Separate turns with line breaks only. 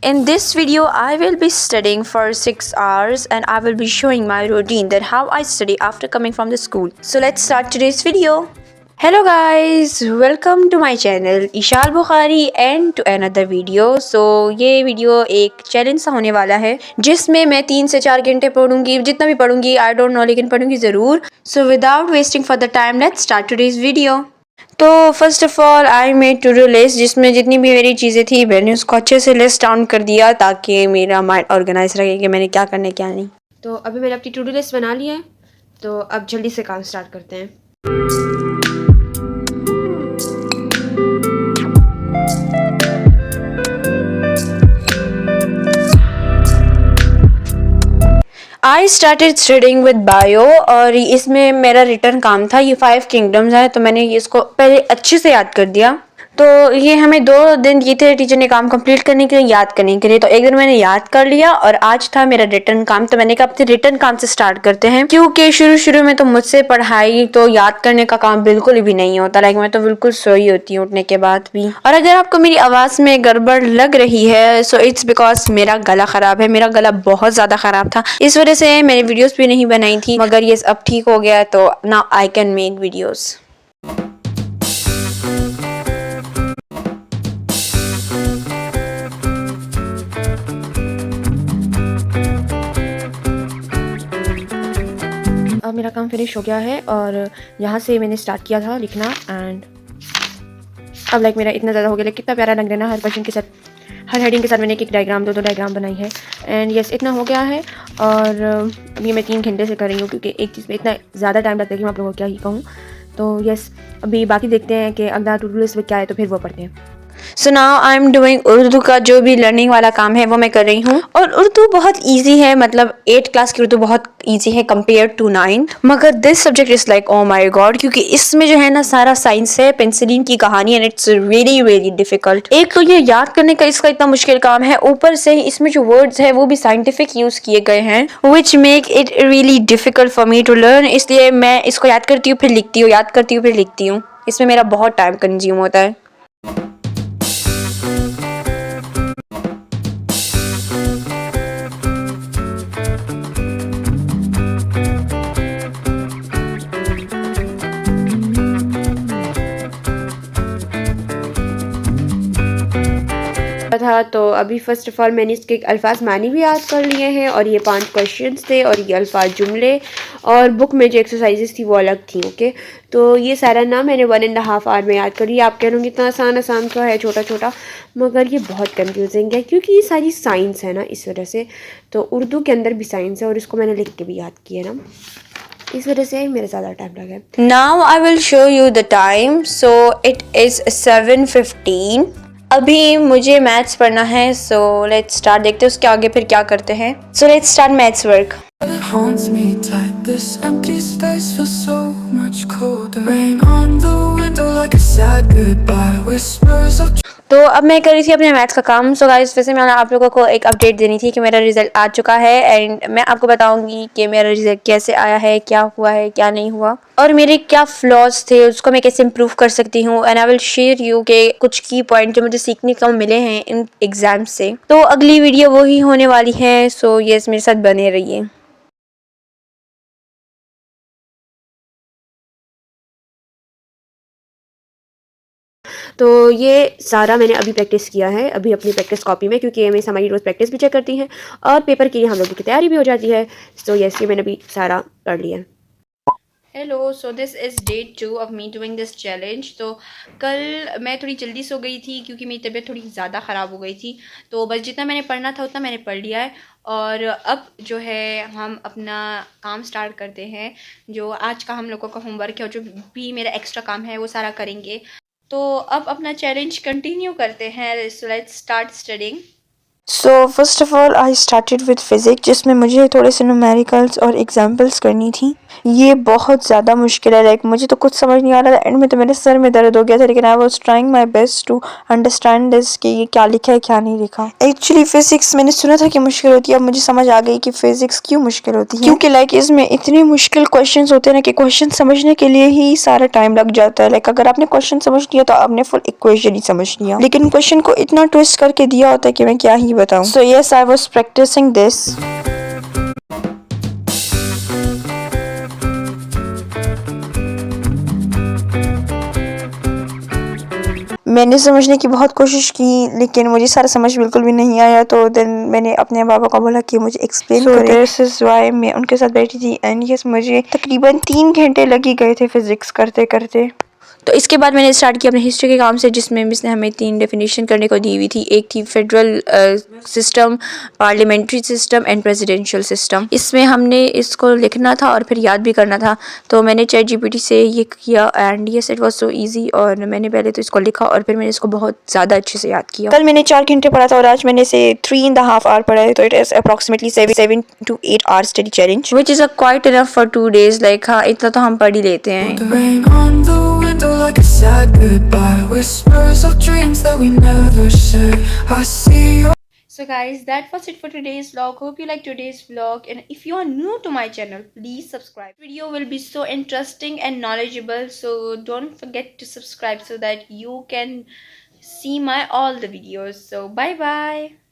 In this video, I will be studying for 6 hours and I will be showing my routine that how I study after coming from the school. So let's start today's video. Hello guys, welcome to my channel Ishal Bukhari and to another video. So ये video एक challenge सा होने वाला है जिसमें मैं 3 से 4 घंटे पढ़ूंगी, जितना भी पढ़ूंगी आई डोंट नो, लेकिन पढ़ूंगी ज़रूर. So without wasting further time, let's start today's video. तो first of all I made to do list, जिसमें जितनी भी मेरी चीज़ें थी मैंने उसको अच्छे से लिस्ट डाउन कर दिया ताकि मेरा माइंड ऑर्गेनाइज रहे कि मैंने क्या करना है क्या नहीं.
तो अभी मैंने अपनी टू डू लिस्ट बना ली है, तो अब जल्दी से काम स्टार्ट करते हैं.
I started studying with bio और इसमें मेरा रिटर्न काम था. ये 5 किंगडम्स है, तो मैंने इसको पहले अच्छे से याद कर दिया. तो ये हमें 2 दिन दिए थे टीचर ने काम कंप्लीट करने के लिए, याद करने के लिए. तो एक दिन मैंने याद कर लिया और आज था मेरा रिटर्न काम, तो मैंने कहा अपने रिटर्न काम से स्टार्ट करते हैं, क्योंकि शुरू में तो मुझसे पढ़ाई तो याद करने का काम बिल्कुल भी नहीं होता. लाइक मैं तो बिल्कुल सोई होती हूँ उठने के बाद भी. और अगर आपको मेरी आवाज़ में गड़बड़ लग रही है सो इट्स बिकॉज मेरा गला ख़राब है. मेरा गला बहुत ज़्यादा ख़राब था, इस वजह से मैंने वीडियोज़ भी नहीं बनाई थी, मगर ये अब ठीक हो गया है तो now I can make videos.
अब मेरा काम फिनिश हो गया है और यहाँ से मैंने स्टार्ट किया था लिखना. एंड अब लाइक मेरा इतना ज़्यादा हो गया, कितना प्यारा लग रहा है ना. हर क्वेश्चन के साथ, हर हेडिंग के साथ मैंने एक डायग्राम, 2 डायग्राम बनाई है. एंड यस, इतना हो गया है. और अभी मैं 3 घंटे से कर रही हूँ, क्योंकि एक चीज़ में इतना ज़्यादा टाइम लगता है कि मैं आप लोगों को क्या ही कहूँ. तो यस, अभी बाकी देखते हैं कि अगला टू डू लिस्ट में क्या है, तो फिर वो पढ़ते हैं.
So now I am doing Urdu का जो भी लर्निंग वाला काम है वो मैं कर रही हूँ. और उर्दू बहुत इजी है, मतलब 8 क्लास की उर्दू बहुत इजी है कंपेयर टू 9. मगर this subject is like oh my god, क्योंकि इसमें जो है ना सारा साइंस है, पेंसिलिन की कहानी, एंड इट्स रियली डिफिकल्ट. एक तो ये याद करने का इसका इतना मुश्किल काम है, ऊपर से इसमें जो वर्ड्स है वो भी साइंटिफिक यूज़ किए गए हैं, which make it really difficult for me to learn. इसलिए मैं इसको याद करती हूँ फिर लिखती हूँ, याद करती हूँ फिर लिखती हूँ. इसमें मेरा बहुत टाइम कंज्यूम होता है.
था तो अभी फर्स्ट ऑफ ऑल मैंने इसके अल्फाज मानी भी याद कर लिए हैं, और ये 5 क्वेश्चंस थे और ये अल्फाज जुमले, और बुक में जो एक्सरसाइजेस थी वो अलग थी. ओके, तो ये सारा ना मैंने 1.5 आवर में याद कर लिया. आप कह रहे होंगे इतना आसान सा है, छोटा, मगर ये बहुत कंफ्यूजिंग है क्योंकि ये सारी साइंस है ना, इस वजह से. तो उर्दू के अंदर भी साइंस है और इसको मैंने लिख के भी याद किया ना, इस वजह से मेरा ज़्यादा टाइम लगा.
Now I will show you the time. So it is 7:15. अभी मुझे मैथ्स पढ़ना है, सो लेट्स स्टार्ट. देखते हैं उसके आगे फिर क्या करते हैं. So let's start maths work. तो अब मैं कर रही थी अपने मैथ्स का काम. सो गाइस, वैसे मैंने आप लोगों को एक अपडेट देनी थी कि मेरा रिजल्ट आ चुका है, एंड मैं आपको बताऊंगी कि मेरा रिजल्ट कैसे आया है, क्या हुआ है, क्या नहीं हुआ, और मेरे क्या फ्लॉज थे, उसको मैं कैसे इम्प्रूव कर सकती हूँ. And I will share you के कुछ की पॉइंट जो मुझे सीखने को मिले हैं इन एग्जाम से. तो अगली वीडियो वही होने वाली है. सो यस, मेरे साथ बने रहिए.
तो ये सारा मैंने अभी प्रैक्टिस किया है, अभी अपनी प्रैक्टिस कॉपी में, क्योंकि एमएस हमारी रोज़ प्रैक्टिस भी चेक करती हैं और पेपर के लिए हम लोगों की तैयारी भी हो जाती है. तो यस, ये मैंने अभी सारा कर लिया.
Hello, so this is day 2 of me doing this challenge. तो कल मैं थोड़ी जल्दी सो गई थी क्योंकि मेरी तबीयत थोड़ी ज़्यादा ख़राब हो गई थी. तो बस जितना मैंने पढ़ना था उतना मैंने पढ़ लिया है. और अब जो है हम अपना काम स्टार्ट करते हैं. जो आज का हम लोगों का होमवर्क है और जो भी मेरा एक्स्ट्रा काम है वो सारा करेंगे. तो अब अपना चैलेंज कंटिन्यू करते हैं. So let's start studying. So first of all I started with physics, जिसमें मुझे थोड़े से न्यूमेरिकल्स और एग्जांपल्स करनी थी. ये बहुत ज़्यादा मुश्किल है, लाइक मुझे तो कुछ समझ नहीं आ रहा था. एंड में तो मेरे सर में दर्द हो गया था, लेकिन I was trying my best to understand this कि ये क्या लिखा है क्या नहीं लिखा. एक्चुअली फिज़िक्स मैंने सुना था कि मुश्किल होती है, अब मुझे समझ आ गई कि फ़िज़िक्स क्यों मुश्किल होती है, क्योंकि लाइक इसमें इतने मुश्किल क्वेश्चन होते हैं ना कि क्वेश्चन समझने के लिए ही सारा टाइम लग जाता है. लाइक अगर आपने क्वेश्चन समझ लिया तो आपने फुल इक्वेशन ही समझ लिया, लेकिन क्वेश्चन को इतना ट्विस्ट करके दिया होता है कि मैं क्या ही
ही बताऊं। So yes, I was practicing this. मैंने समझने की बहुत कोशिश की लेकिन मुझे सारा समझ बिल्कुल भी नहीं आया, तो देन मैंने अपने पापा को बोला कि मुझे एक्सप्लेन करें। दिस इज व्हाई मैं उनके साथ बैठी थी एंड यस मुझे तकरीबन 3 घंटे लग ही गए थे फिजिक्स करते करते। तो इसके बाद मैंने स्टार्ट किया अपने हिस्ट्री के काम से, जिसमें मिस ने हमें 3 डेफिनेशन करने को दी हुई थी। एक थी federal system, parliamentary system and presidential system. इसमें हमने इसको लिखना था और फिर याद भी करना था। तो मैंने चैट जीपीटी से ये किया and yes it was so easy. और मैंने पहले तो इसको लिखा और फिर मैंने इसको बहुत ज़्यादा अच्छे से याद किया। कल मैंने 4 घंटे पढ़ा था और आज मैंने इसे 3.5 आवर पढ़ा है। तो it is approximately 7 to 8 hours study challenge, which is a quite enough for 2 days। Like हाँ, इतना तो हम पढ़ ही लेते हैं।
Like a sad goodbye, whispers of dreams that we never said. I see you.
So guys, that was it for today's vlog. Hope you like today's vlog, and if you are new to my channel, please subscribe. Video will be so interesting and knowledgeable, so don't forget to subscribe so that you can see my all the videos. So bye bye.